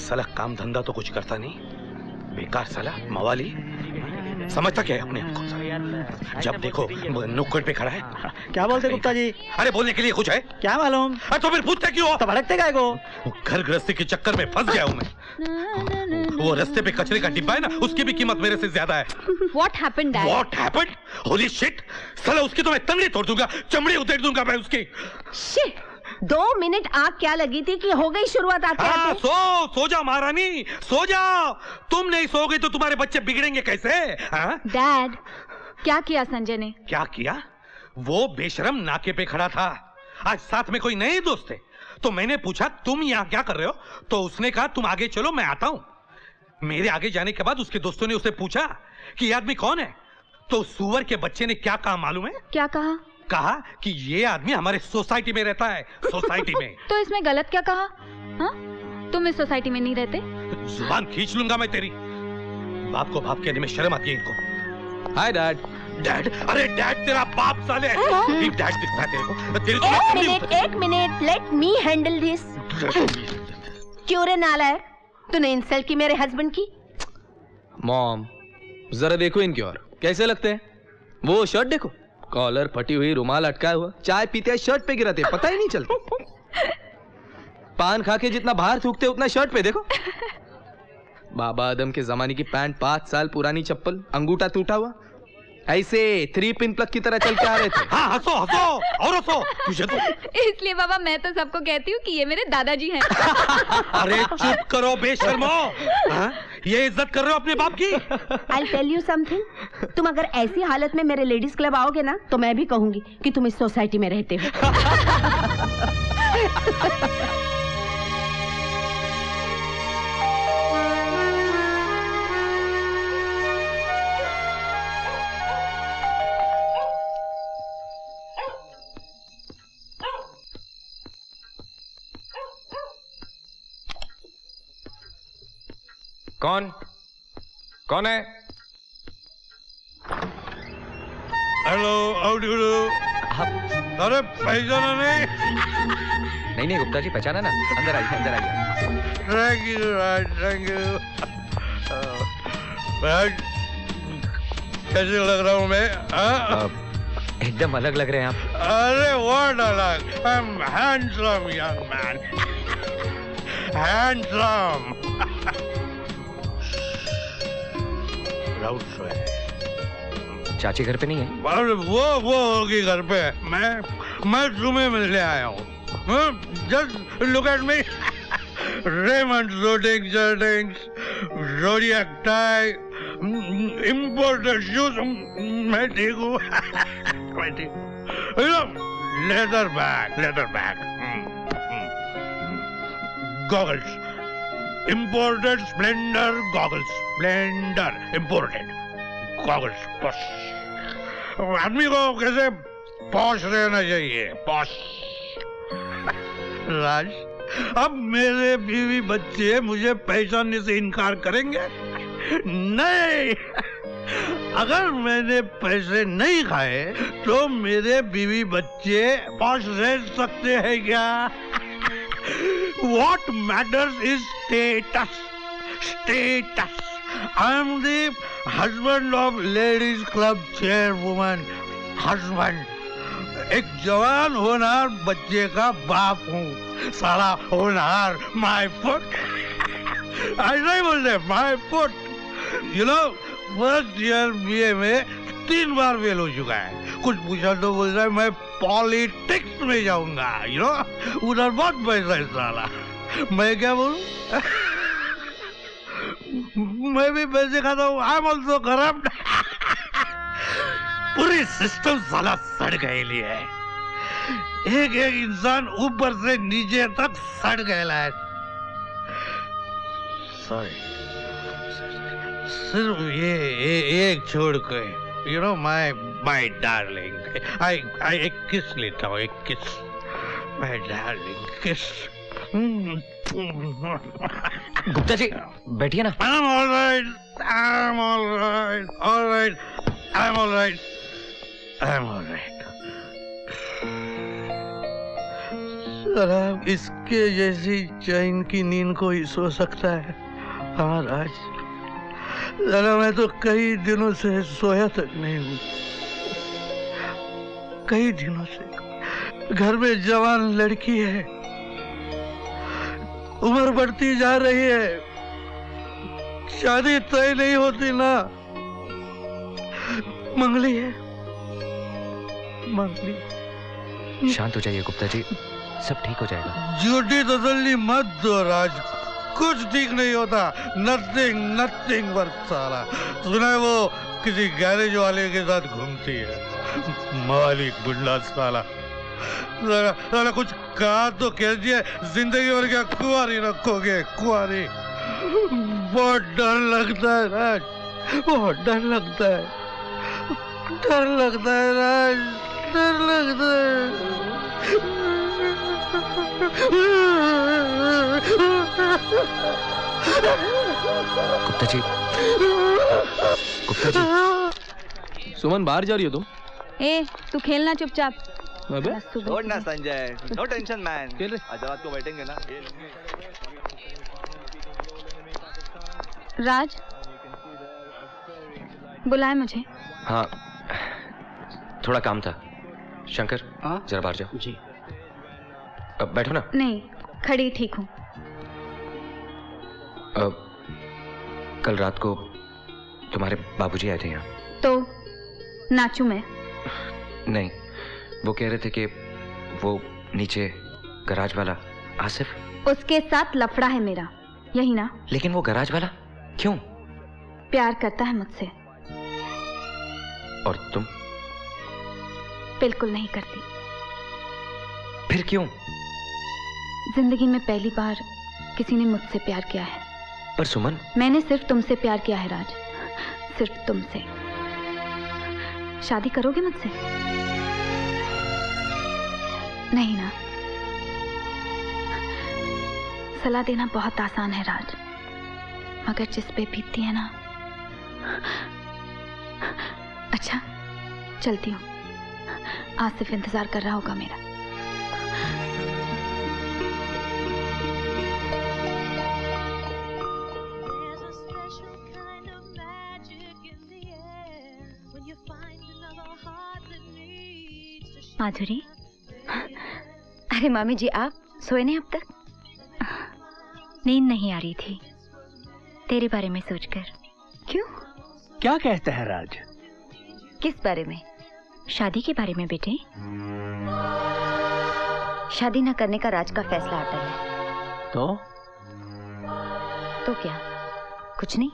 साला काम धंधा तो कुछ करता नहीं, बेकार साला मवाली। समझता क्या है अपने आप को? जब देखो नुक्कड़ पे खड़ा है। क्या बोलते गुप्ता जी? अरे बोलने के लिए कुछ है क्या मालूम? तो फिर पूछते क्यों? तो भड़कते काय को? घर गृहस्थी के चक्कर में फंस गया हूँ मैं। वो रास्ते पे कचरे का डिब्बा है ना, उसकी भी कीमत मेरे से ज्यादा है। What happened, Dad? What happened? Holy shit! साला उसकी तो मैं तंगड़ी तोड़ दूंगा, चमड़ी उधेड़ दूंगा मैं उसकी। Shit! 2 मिनट आग क्या लगी थी कि हो गई शुरुआत आते आते? सो जा महारानी, सो जाओ। तुम नहीं सोओगे तो तुम्हारे बच्चे बिगड़ेंगे कैसे? डैड, क्या किया संजय ने? क्या किया? वो बेशरम नाके पे खड़ा था। आज साथ में कोई नए दोस्त थे, तो मैंने पूछा तुम यहाँ क्या कर रहे हो? तो उसने कहा तुम आगे चलो, मैं आता हूँ। मेरे आगे जाने के बाद उसके दोस्तों ने उससे पूछा कि ये आदमी कौन है? तो सुअर के बच्चे ने क्या कहा मालूम है? क्या कहा? कहा कि ये आदमी हमारे सोसाइटी में रहता है। सोसाइटी में। तो इसमें गलत क्या कहा? हाँ? तुम इस सोसाइटी में नहीं रहते? जुबान खींच लूंगा मैं तेरी। बाप को बाप कहने में शर्म आती है इनको। Hi dad. डैड? अरे डैड तेरा बाप साले। डैड दिखता है तेरे को? एक minute, let me handle this. क्यों रे नालायक, तूने इंसल्ट की मेरे हस्बैंड की? मॉम, जरा देखो इनकी ओर, कैसे लगते हैं? वो शर्ट देखो, कॉलर फटी हुई, रुमाल अटकाया हुआ, चाय पीते शर्ट पे गिराते, पता ही नहीं चलता। पान खा के जितना बाहर थूकते उतना शर्ट पे देखो। बाबा आदम के जमाने की पैंट, 5 साल पुरानी चप्पल, अंगूठा टूटा हुआ, ऐसे 3 पिन प्लग की तरह चल के आ रहे थे। हाँ, हंसो हंसो और हंसो। तुझे तो इसलिए बाबा मैं तो सबको कहती हूँ कि ये मेरे दादाजी हैं। अरे चुप करो बेशर्मो। ये इज्जत कर रहे हो अपने बाप की? I'll tell you something. तुम अगर ऐसी हालत में मेरे लेडीज क्लब आओगे ना, तो मैं भी कहूंगी कि तुम इस सोसाइटी में रहते हो। कौन है? Hello, how do do? अरे पहचाना नहीं गुप्ता जी, पहचाना ना। अंदर आइए, अंदर आइए। Thank you, thank you. कैसे लग रहा हूँ मैं? एकदम अलग लग रहे हैं आप। अरे व्हाट अलग? I am handsome young man, handsome. चाची घर पे नहीं है? वो होगी घर पे। मैं तुम्हें मिलने आया हूँ। Just look at me. Raymond shooting shirtings, जोडियाक tie, imported shoes. मैं ठीक हूँ, मैं ठीक हूँ। Leather bag, goggles, imported Splendor goggles, Splendor imported goggles. Posh आदमी को कैसे पॉश रहना चाहिए, पॉश। राज, अब मेरे बीवी बच्चे मुझे पहचानने से इनकार करेंगे? नहीं। अगर मैंने पैसे नहीं खाए तो मेरे बीवी बच्चे पॉश रह सकते हैं क्या? What matters is status. Status. I am the husband of ladies club chairwoman. Husband. एक जवान होनहार बच्चे का बाप हूँ। साला होनहार, my foot. ऐसा ही बोलते हैं, my foot. You know, first year BA में 3 बार फेल हो चुका है। कुछ पूछा तो बोल रहा है मैं पॉलिटिक्स में जाऊंगा। यू नो, उधर बहुत पैसा है साला। मैं क्या बोलूं? मैं भी पैसे खाता हूँ। I am also corrupt. पूरी सिस्टम साला सड़ गए लिए। एक एक इंसान ऊपर से नीचे तक सड़ गया है। सॉरी, सिर्फ ये एक छोड़ के। You know, my darling, I एक किस लेता हूँ, एक किस, my darling, किस। गुप्ता जी बैठिए ना। I'm all right, I'm all right, all right, I'm all right, I'm all right. साला इसके जैसी चैन की नींद कोई सो सकता है? हाँ राज, साला मैं तो कई दिनों से सोया तक नहीं हूँ। कई दिनों से घर में जवान लड़की है, उम्र बढ़ती जा रही है, शादी तय नहीं होती ना। मंगली है, मंगली। शांत हो जाइए गुप्ता जी, सब ठीक हो जाएगा। झूठी तसल्ली मत दो राज, कुछ ठीक नहीं होता। नथिंग नथिंग वर्क साला। सुना है वो किसी गैरेज वाले के साथ घूमती है, मालिक गुंडा साला। साला कुछ कहा तो कीजिए, जिंदगी भर क्या कुंवारी रखोगे, कुंवारी। बहुत डर लगता है राज, बहुत डर लगता है, डर लगता है राज, डर लगता है। गुप्ता जी, गुप्ता जी। सुमन बाहर जा रही हो तुम? ए तू खेलना चुपचाप। अबे छोड़ ना संजय, नो टेंशन मैन। खेल रहे। आज रात को बैठेंगे ना। राज बुलाए मुझे। हाँ, थोड़ा काम था। शंकर, जरा बाहर जाओ। जी। अब बैठो ना। नहीं, खड़ी ठीक हूँ। कल रात को तुम्हारे बाबूजी आए थे यहाँ। तो नाचू मैं? नहीं, वो कह रहे थे कि वो नीचे गराज वाला आसिफ, उसके साथ लफड़ा है मेरा, यही ना? लेकिन वो गराज वाला क्यों? प्यार करता है मुझसे। और तुम? बिल्कुल नहीं करती। फिर क्यों? जिंदगी में पहली बार किसी ने मुझसे प्यार किया है। पर सुमन, मैंने सिर्फ तुमसे प्यार किया है राज, सिर्फ तुमसे। शादी करोगे मुझसे? नहीं ना? सलाह देना बहुत आसान है राज, मगर जिस पे बीतती है ना। अच्छा, चलती हूँ, आसिफ इंतजार कर रहा होगा मेरा। माधुरी, अरे मामी जी, आप सोए नहीं अब तक? नींद नहीं आ रही थी तेरे बारे में सोचकर। क्यों? क्या कहता है राज? किस बारे में? शादी के बारे में बेटे। शादी न करने का राज का फैसला अटल है। तो क्या? कुछ नहीं,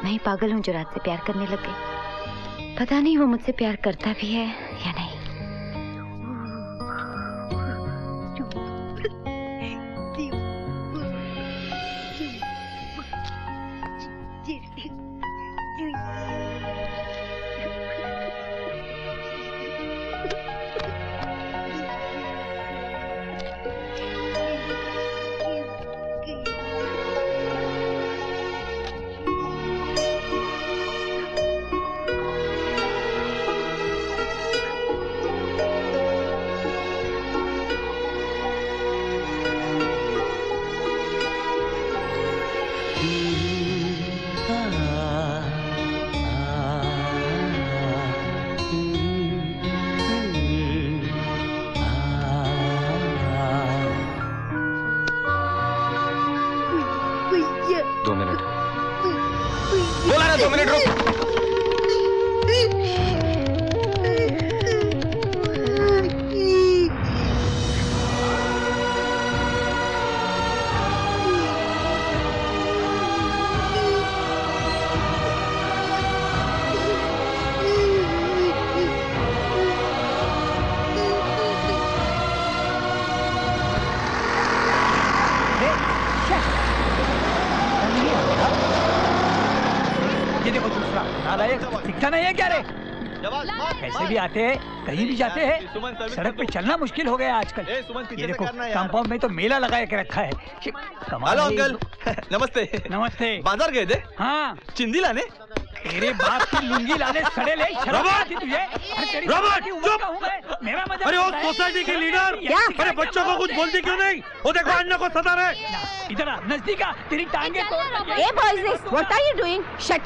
मैं ही पागल हूं जो राज से प्यार करने लग गई। पता नहीं वो मुझसे प्यार करता भी है या नहीं। दिखता नहीं है क्या रे? कैसे भी आते हैं, कहीं भी जाते हैं, सड़क पे चलना मुश्किल हो गया आजकल। ये देखो, कंपाउंड में तो मेला लगा के रखा है। हेलो अंकल, नमस्ते। नमस्ते। बाजार गए थे? हाँ। चिंदी लाने? तेरे बाप की लुंगी लाने सड़े ले शर्म रॉबर्ट! आती तुझे? अरे तेरी रॉबर्ट, की उम्र चुप! का हूं मैं, मेरा मजाक अरे वो उड़ाता है? सोसाइटी के लीडर क्या? अरे बच्चों को कुछ बोलती क्यों नहीं? वो देखो अन्ना को सता रहे। इधर आ, नजदीक आ, तेरी टांगे तोड़ ए boys, what are you doing? Shut